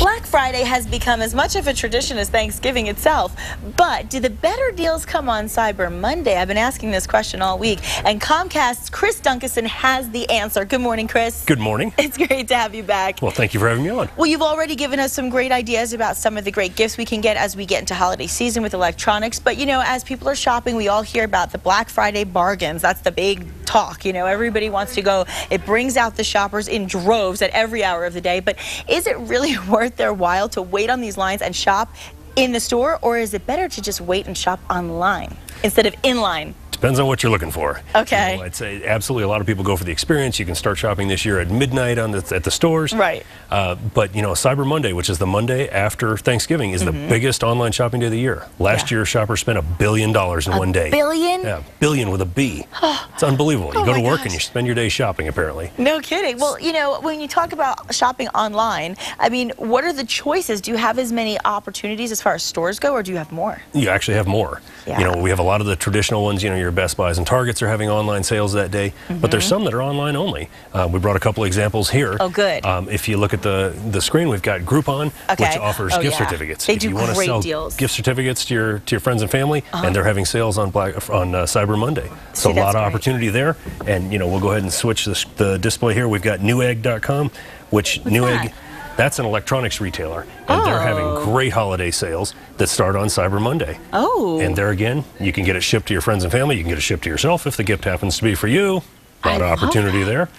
Black Friday has become as much of a tradition as Thanksgiving itself, but do the better deals come on Cyber Monday? I've been asking this question all week, and Comcast's Chris Dunkeson has the answer. Good morning, Chris. Good morning. It's great to have you back. Well, thank you for having me on. Well, you've already given us some great ideas about some of the great gifts we can get as we get into holiday season with electronics, but you know, as people are shopping, we all hear about the Black Friday bargains. That's the big talk. You know, everybody wants to go. It brings out the shoppers in droves at every hour of the day, but is it really worth their while to wait on these lines and shop in the store, or is it better to just wait and shop online instead of in line? Depends on what you're looking for. Okay. You know, I'd say absolutely a lot of people go for the experience. You can start shopping this year at midnight at the stores. Right. But you know, Cyber Monday, which is the Monday after Thanksgiving, is the biggest online shopping day of the year. Last year, shoppers spent $1 billion in one day. Billion? Yeah, billion with a B. It's unbelievable. You go to work and you spend your day shopping, apparently. No kidding. Well, you know, when you talk about shopping online, I mean, what are the choices? Do you have as many opportunities as far as stores go, or do you have more? You actually have more. Yeah. You know, we have a lot of the traditional ones. You know, your Best Buys and Targets are having online sales that day, but there's some that are online only. We brought a couple examples here. Oh, good. If you look at the screen, we've got Groupon, which offers gift certificates. They if do you want to sell deals. Gift certificates to your friends and family, and they're having sales on Cyber Monday. So a lot of opportunity there. And you know, we'll go ahead and switch the display here. We've got Newegg.com, which Newegg. That's an electronics retailer, and they're having great holiday sales that start on Cyber Monday. Oh. And there again, you can get it shipped to your friends and family. You can get it shipped to yourself if the gift happens to be for you. A lot of opportunity there.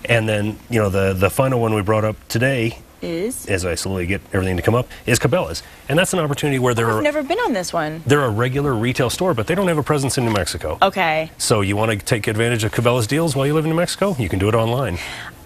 And then, you know, the final one we brought up today is, as I slowly get everything to come up, is Cabela's. And that's an opportunity where I've never been on this one. They're a regular retail store, but they don't have a presence in New Mexico. Okay. So you want to take advantage of Cabela's deals while you live in New Mexico? You can do it online.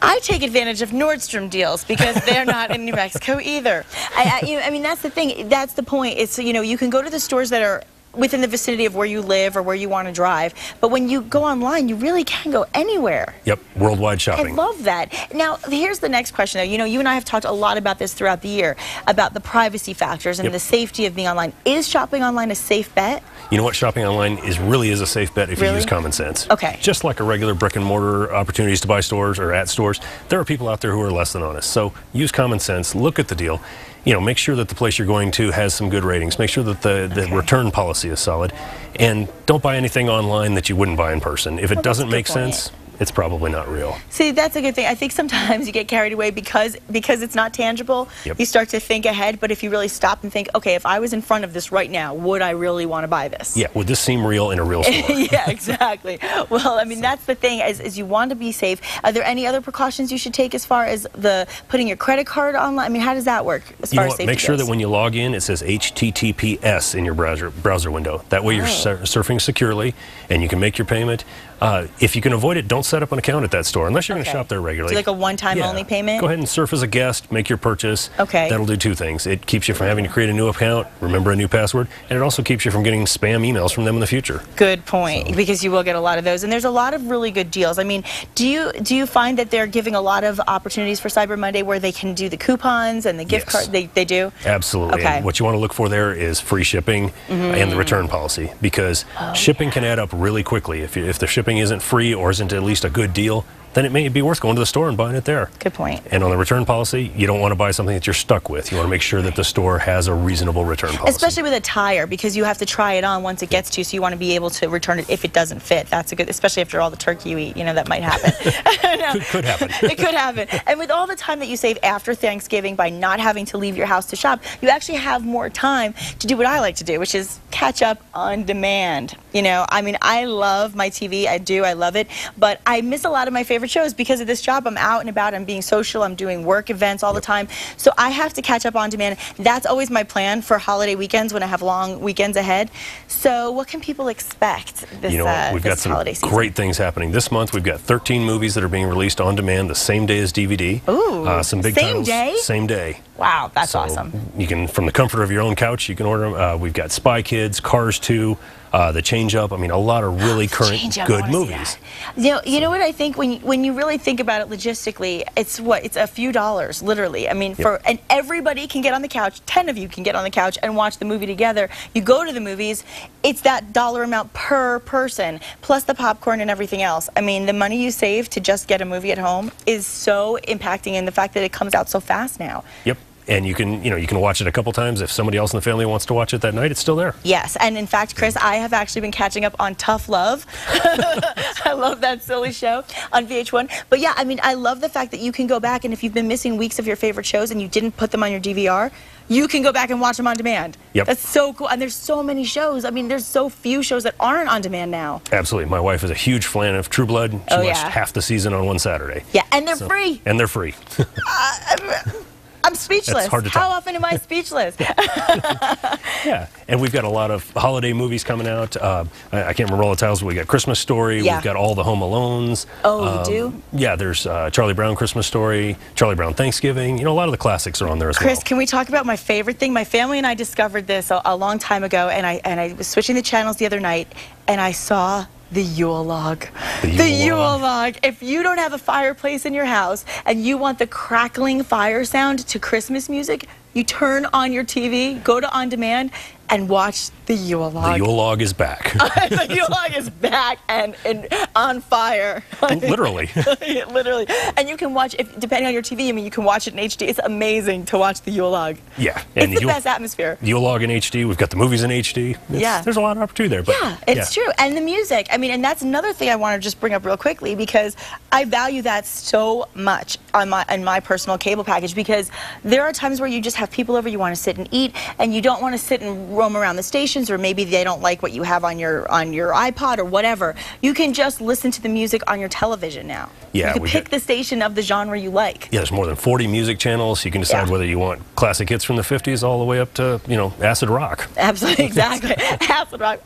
I take advantage of Nordstrom deals because they're not in New Mexico either. I mean, that's the thing. That's the point. It's, you know, you can go to the stores that are within the vicinity of where you live or where you want to drive, but when you go online, you really can go anywhere. Yep, worldwide shopping. I love that. Now, here's the next question, though. You know, you and I have talked a lot about this throughout the year, about the privacy factors and the safety of being online. Is shopping online a safe bet? You know what? Shopping online really is a safe bet if you use common sense. Okay. Just like a regular brick and mortar opportunities to buy stores or at stores, there are people out there who are less than honest. So use common sense, look at the deal. You know, make sure that the place you're going to has some good ratings. Make sure that the return policy is solid. And don't buy anything online that you wouldn't buy in person. If it doesn't make sense, it's probably not real. See, that's a good thing. I think sometimes you get carried away because it's not tangible. You start to think ahead, but if you really stop and think, okay, if I was in front of this right now, would I really want to buy this? Yeah, would this seem real in a real store? Yeah, exactly. Well, I mean, that's the thing, is you want to be safe. Are there any other precautions you should take as far as putting your credit card online? I mean, how does that work as far as safety Make sure that when you log in, it says HTTPS in your browser window. That way you're surfing securely and you can make your payment. If you can avoid it, don't set up an account at that store unless you're going to shop there regularly. So like a one-time only payment? Go ahead and surf as a guest, make your purchase. Okay. That'll do two things. It keeps you from having to create a new account, remember a new password, and it also keeps you from getting spam emails from them in the future. Good point, because you will get a lot of those. And there's a lot of really good deals. I mean, do you find that they're giving a lot of opportunities for Cyber Monday where they can do the coupons and the gift card? They do? Absolutely. Okay. And what you want to look for there is free shipping and the return policy, because shipping can add up really quickly. If the shipping isn't free or isn't at least a good deal, then it may be worth going to the store and buying it there. Good point. And on the return policy, you don't want to buy something that you're stuck with. You want to make sure that the store has a reasonable return policy. Especially with a tire, because you have to try it on once it gets to you, so you want to be able to return it if it doesn't fit. That's a good, especially after all the turkey you eat, you know, that might happen. Could happen. It could happen. And with all the time that you save after Thanksgiving by not having to leave your house to shop, you actually have more time to do what I like to do, which is catch up on demand. You know, I mean, I love my TV. I love it. But I miss a lot of my favorite shows because of this job. I'm out and about. I'm being social. I'm doing work events all the time. So I have to catch up on demand. That's always my plan for holiday weekends when I have long weekends ahead. So what can people expect this, we've got some holiday season? Great things happening. This month we've got 13 movies that are being released on demand the same day as DVD. Ooh, some big same titles. day? Same day. Wow, that's awesome. You can, from the comfort of your own couch, you can order them. We've got Spy Kids, Cars 2, The Change Up. I mean, a lot of really current good movies. You know what I think, when you really think about it logistically, it's a few dollars, literally. I mean, and everybody can get on the couch, 10 of you can get on the couch and watch the movie together. You go to the movies, it's that dollar amount per person, plus the popcorn and everything else. I mean, the money you save to just get a movie at home is so impacting in the fact that it comes out so fast now. Yep. And you can watch it a couple times. If somebody else in the family wants to watch it that night, it's still there. Yes, and in fact, Chris, I have actually been catching up on Tough Love. I love that silly show on VH1. But yeah, I mean, I love the fact that you can go back, and if you've been missing weeks of your favorite shows and you didn't put them on your DVR, you can go back and watch them on demand. Yep. That's so cool. And there's so many shows. I mean, there's so few shows that aren't on demand now. Absolutely. My wife is a huge fan of True Blood. She watched half the season on one Saturday. Yeah, and they're free. And they're free. I'm speechless. That's hard to tell. How often am I speechless? Yeah, and we've got a lot of holiday movies coming out. I can't remember all the titles, but we got Christmas Story. Yeah. We've got all the Home Alones. Oh, you do? Yeah, there's Charlie Brown Christmas Story, Charlie Brown Thanksgiving. You know, a lot of the classics are on there as well. Chris, can we talk about my favorite thing? My family and I discovered this a long time ago, and I was switching the channels the other night, and I saw the Yule log. The Yule log. If you don't have a fireplace in your house and you want the crackling fire sound to Christmas music, you turn on your TV, go to On Demand, and watch the Yule log. The Yule log is back. The Yule log is back and on fire. Literally. Literally. And you can watch, depending on your TV, I mean, you can watch it in HD. It's amazing to watch the Yule log. Yeah. And it's the best atmosphere. Yule log in HD. We've got the movies in HD. There's a lot of opportunity there. But yeah, it's true. And the music. I mean, and that's another thing I want to just bring up real quickly, because I value that so much on my personal cable package, because there are times where you just have people over, you want to sit and eat, and you don't want to sit and roam around the stations, or maybe they don't like what you have on your iPod or whatever. You can just listen to the music on your television now. Yeah, you can pick the station of the genre you like. Yeah, there's more than 40 music channels. You can decide whether you want classic hits from the 50s all the way up to, acid rock. Absolutely, exactly. Acid rock.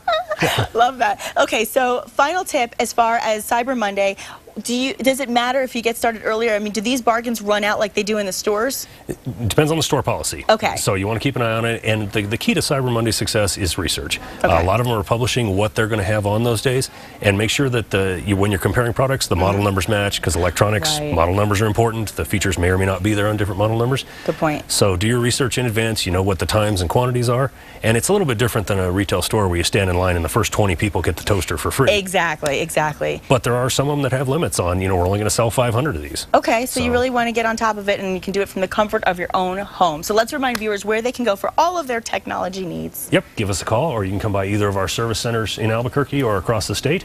Love that. Okay, so final tip as far as Cyber Monday. Does it matter if you get started earlier? I mean, do these bargains run out like they do in the stores? It depends on the store policy. Okay. So you want to keep an eye on it, and the key to Cyber Monday success is research. Okay. A lot of them are publishing what they're going to have on those days, and make sure that when you're comparing products, the model numbers match, because electronics, model numbers are important. The features may or may not be there on different model numbers. Good point. So do your research in advance. You know what the times and quantities are, and it's a little bit different than a retail store where you stand in line and the first 20 people get the toaster for free. Exactly, exactly. But there are some of them that have limits on, we're only going to sell 500 of these. Okay, so you really want to get on top of it, and you can do it from the comfort of your own home. So let's remind viewers where they can go for all of their technology needs. Yep, give us a call, or you can come by either of our service centers in Albuquerque or across the state,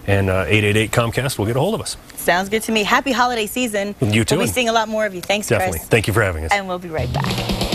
and 888 Comcast will get a hold of us. Sounds good to me. Happy holiday season. You too. We'll be seeing a lot more of you. Thanks, Definitely. Chris. Thank you for having us. And we'll be right back.